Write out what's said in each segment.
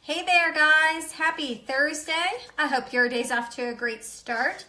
Hey there guys, happy Thursday. I hope your day's off to a great start.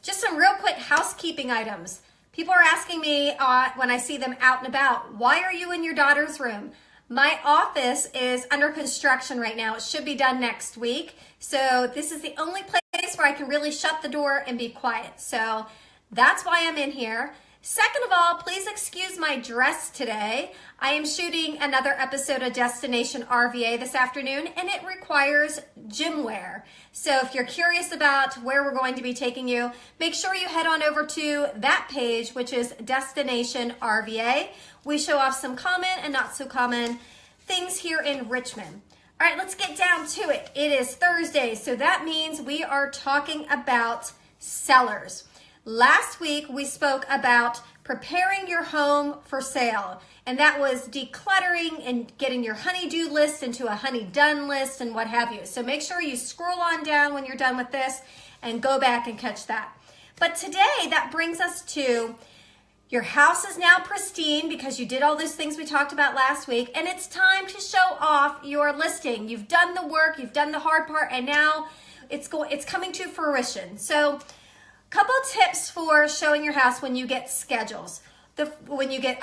Just some real quick housekeeping items. People are asking me when I see them out and about, why are you in your daughter's room? My office is under construction right now. It should be done next week. So this is the only place where I can really shut the door and be quiet. So that's why I'm in here. Second of all, please excuse my dress today. I am shooting another episode of Destination RVA this afternoon, and it requires gym wear. So if you're curious about where we're going to be taking you, make sure you head on over to that page, which is Destination RVA. We show off some common and not so common things here in Richmond. All right, let's get down to it. It is Thursday, so that means we are talking about sellers. Last week, we spoke about preparing your home for sale, and that was decluttering and getting your honey-do list into a honey-done list and what have you. So make sure you scroll on down when you're done with this and go back and catch that. But today, that brings us to your house is now pristine because you did all those things we talked about last week, and it's time to show off your listing. You've done the work, you've done the hard part, and now it's coming to fruition. So couple tips for showing your house when you get schedules, when you get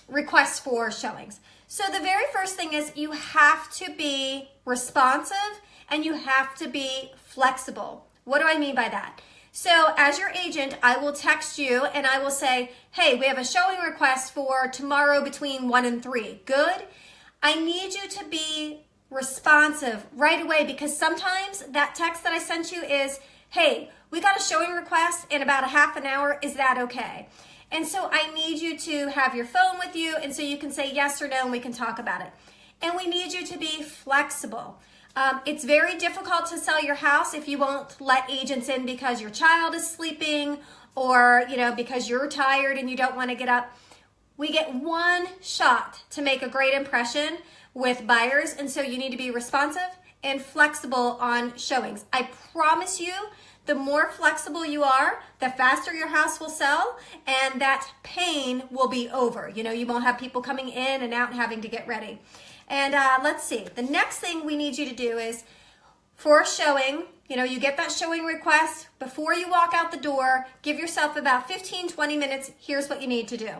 requests for showings. So the very first thing is you have to be responsive and you have to be flexible. What do I mean by that? So as your agent, I will text you and I will say, hey, we have a showing request for tomorrow between 1 and 3. Good. I need you to be responsive right away because sometimes that text that I sent you is, hey, we got a showing request in about a half an hour. Is that okay? And so I need you to have your phone with you, and so you can say yes or no, and we can talk about it. And we need you to be flexible. It's very difficult to sell your house if you won't let agents in because your child is sleeping or because you're tired and you don't want to get up. We get one shot to make a great impression with buyers, and so you need to be responsive and flexible on showings. I promise you, the more flexible you are, the faster your house will sell, and that pain will be over. You won't have people coming in and out and having to get ready. And let's see, the next thing we need you to do is for a showing, you get that showing request. Before you walk out the door, give yourself about 15-20 minutes. Here's what you need to do.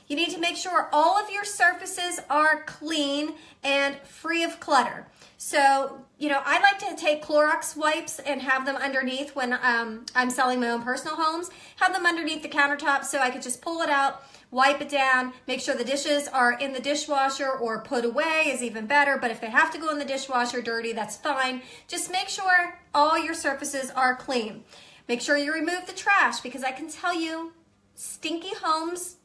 You need to make sure all of your surfaces are clean and free of clutter. So, I like to take Clorox wipes and have them underneath when I'm selling my own personal homes, have them underneath the countertop so I could just pull it out, wipe it down, make sure the dishes are in the dishwasher or put away is even better, but if they have to go in the dishwasher dirty, that's fine. Just make sure all your surfaces are clean. Make sure you remove the trash because I can tell you, stinky homes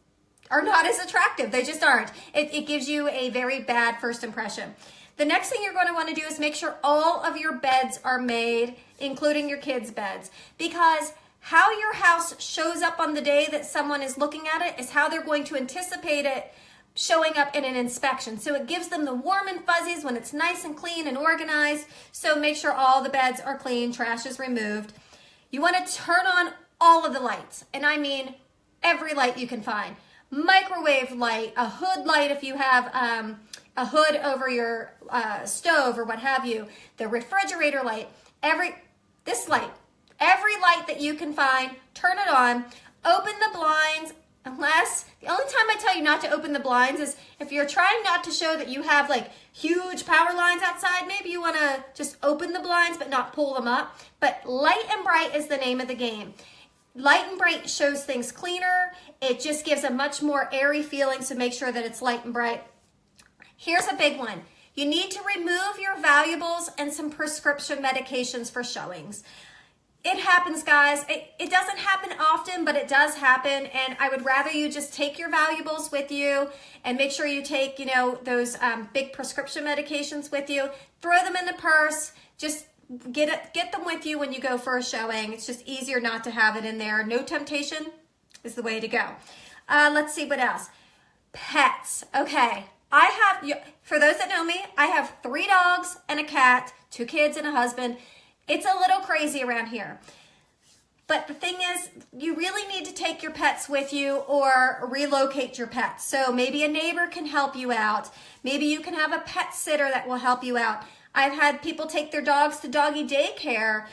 are not as attractive. They just aren't. It gives you a very bad first impression. The next thing you're going to want to do is make sure all of your beds are made, including your kids' beds, because how your house shows up on the day that someone is looking at it is how they're going to anticipate it showing up in an inspection. So it gives them the warm and fuzzies when it's nice and clean and organized. So make sure all the beds are clean, trash is removed. You want to turn on all of the lights, and I mean every light you can find. Microwave light, a hood light if you have a hood over your stove or what have you, the refrigerator light, every light that you can find, turn it on, open the blinds, unless, the only time I tell you not to open the blinds is if you're trying not to show that you have like huge power lines outside, maybe you want to just open the blinds but not pull them up. But light and bright is the name of the game. Light and bright shows things cleaner. It just gives a much more airy feeling, so make sure that it's light and bright. Here's a big one. You need to remove your valuables and some prescription medications for showings. It happens, guys. It doesn't happen often, but it does happen, and I would rather you just take your valuables with you and make sure you take, those big prescription medications with you. Throw them in the purse. Just get them with you when you go for a showing. It's just easier not to have it in there. No temptation is the way to go. Let's see what else. Pets. Okay. For those that know me, I have 3 dogs and a cat, 2 kids and a husband. It's a little crazy around here. But the thing is, you really need to take your pets with you or relocate your pets. So maybe a neighbor can help you out. Maybe you can have a pet sitter that will help you out. I've had people take their dogs to doggy daycare.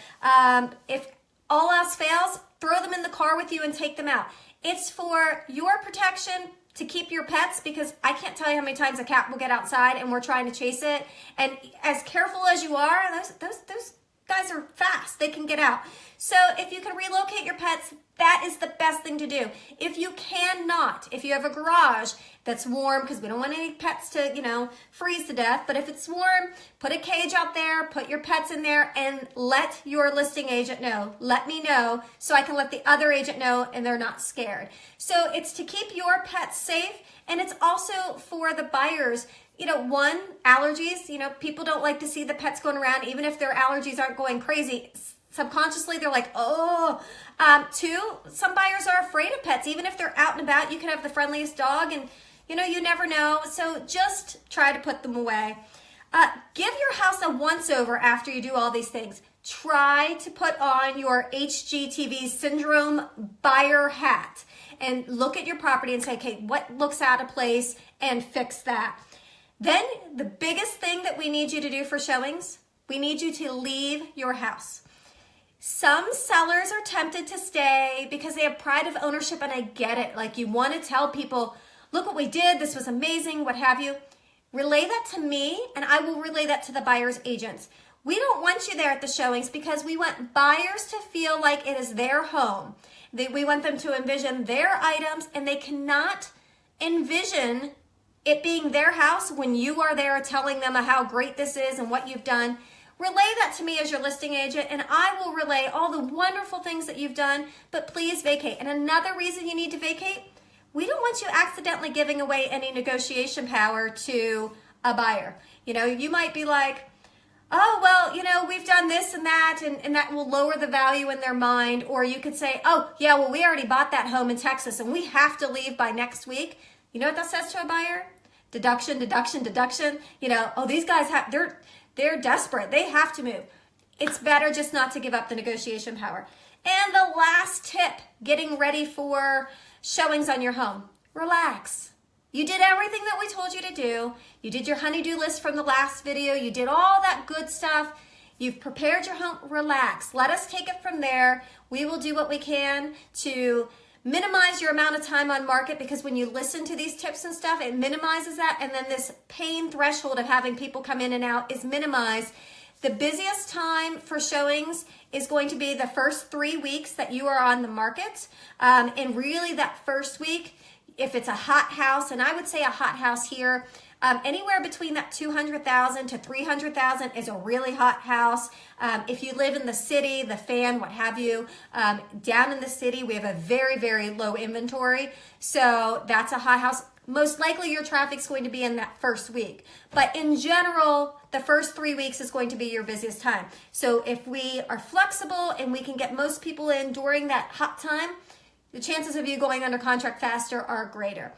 If all else fails, throw them in the car with you and take them out. It's for your protection, to keep your pets, because I can't tell you how many times a cat will get outside and we're trying to chase it. And as careful as you are, those guys are fast. They can get out. So if you can relocate your pets, that is the best thing to do. If you cannot, if you have a garage that's warm, because we don't want any pets to, freeze to death, but if it's warm, put a cage out there, put your pets in there, and let your listing agent know. Let me know so I can let the other agent know and they're not scared. So it's to keep your pets safe, and it's also for the buyers. One, allergies. People don't like to see the pets going around, even if their allergies aren't going crazy. Subconsciously, they're like, oh. Two, some buyers are afraid of pets. Even if they're out and about, you can have the friendliest dog, and you never know. So just try to put them away. Give your house a once-over after you do all these things. Try to put on your HGTV syndrome buyer hat and look at your property and say, okay, what looks out of place, and fix that. Then the biggest thing that we need you to do for showings, we need you to leave your house. Some sellers are tempted to stay because they have pride of ownership, and I get it. Like, you want to tell people, look what we did, this was amazing, what have you. Relay that to me, and I will relay that to the buyer's agents. We don't want you there at the showings because we want buyers to feel like it is their home. We want them to envision their items, and they cannot envision it being their house when you are there telling them how great this is and what you've done. Relay that to me as your listing agent, and I will relay all the wonderful things that you've done, but please vacate. And another reason you need to vacate, we don't want you accidentally giving away any negotiation power to a buyer. You might be like, oh, well, we've done this and that, and that will lower the value in their mind. Or you could say, oh, yeah, well, we already bought that home in Texas, and we have to leave by next week. You know what that says to a buyer? Deduction, deduction, deduction. Oh, these guys they're desperate. They have to move. It's better just not to give up the negotiation power. And the last tip, getting ready for showings on your home. Relax. You did everything that we told you to do. You did your honey-do list from the last video. You did all that good stuff. You've prepared your home. Relax. Let us take it from there. We will do what we can to minimize your amount of time on market, because when you listen to these tips and stuff, it minimizes that, and then this pain threshold of having people come in and out is minimized. The busiest time for showings is going to be the first 3 weeks that you are on the market, and really that first week, if it's a hot house, and I would say a hot house here, anywhere between that 200,000 to 300,000 is a really hot house. If you live in the city, the Fan, what have you, down in the city, we have a very, very low inventory. So that's a hot house. Most likely your traffic's going to be in that first week. But in general, the first 3 weeks is going to be your busiest time. So if we are flexible and we can get most people in during that hot time, the chances of you going under contract faster are greater.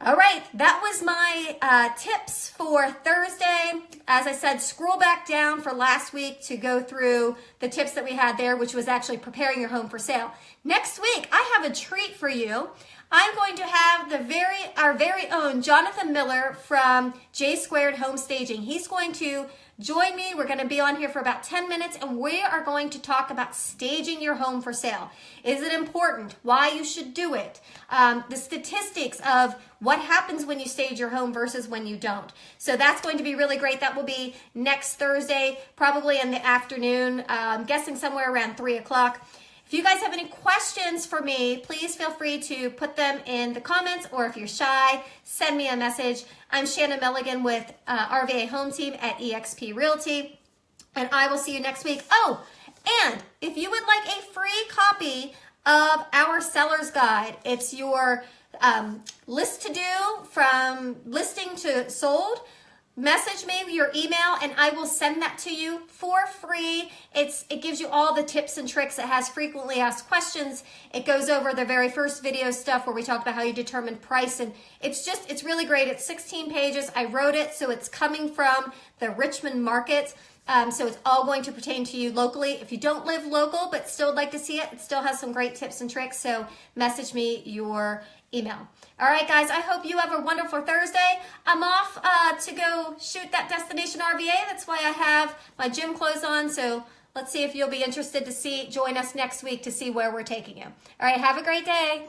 All right, that was my tips for Thursday. As I said, scroll back down for last week to go through the tips that we had there, which was actually preparing your home for sale. Next week, I have a treat for you. I'm going to have our very own Jonathan Miller from J Squared Home Staging. He's going to join me. We're going to be on here for about 10 minutes, and we are going to talk about staging your home for sale. Is it important? Why you should do it? The statistics of what happens when you stage your home versus when you don't. So that's going to be really great. That will be next Thursday, probably in the afternoon. I'm guessing somewhere around 3 o'clock. If you guys have any questions for me, please feel free to put them in the comments, or if you're shy, send me a message. I'm Shannon Milligan with RVA Home Team at EXP Realty, and I will see you next week. Oh, and if you would like a free copy of our seller's guide, it's your list to do from listing to sold. Message me your email and I will send that to you for free. It gives you all the tips and tricks. It has frequently asked questions. It goes over the very first video stuff where we talked about how you determine price, and it's really great. It's 16 pages. I wrote it, so it's coming from the Richmond market. So it's all going to pertain to you locally. If you don't live local but still would like to see it, it still has some great tips and tricks. So message me your email. All right, guys, I hope you have a wonderful Thursday. I'm off to go shoot that Destination RVA. That's why I have my gym clothes on. So let's see if you'll be interested to join us next week to see where we're taking you. All right, have a great day.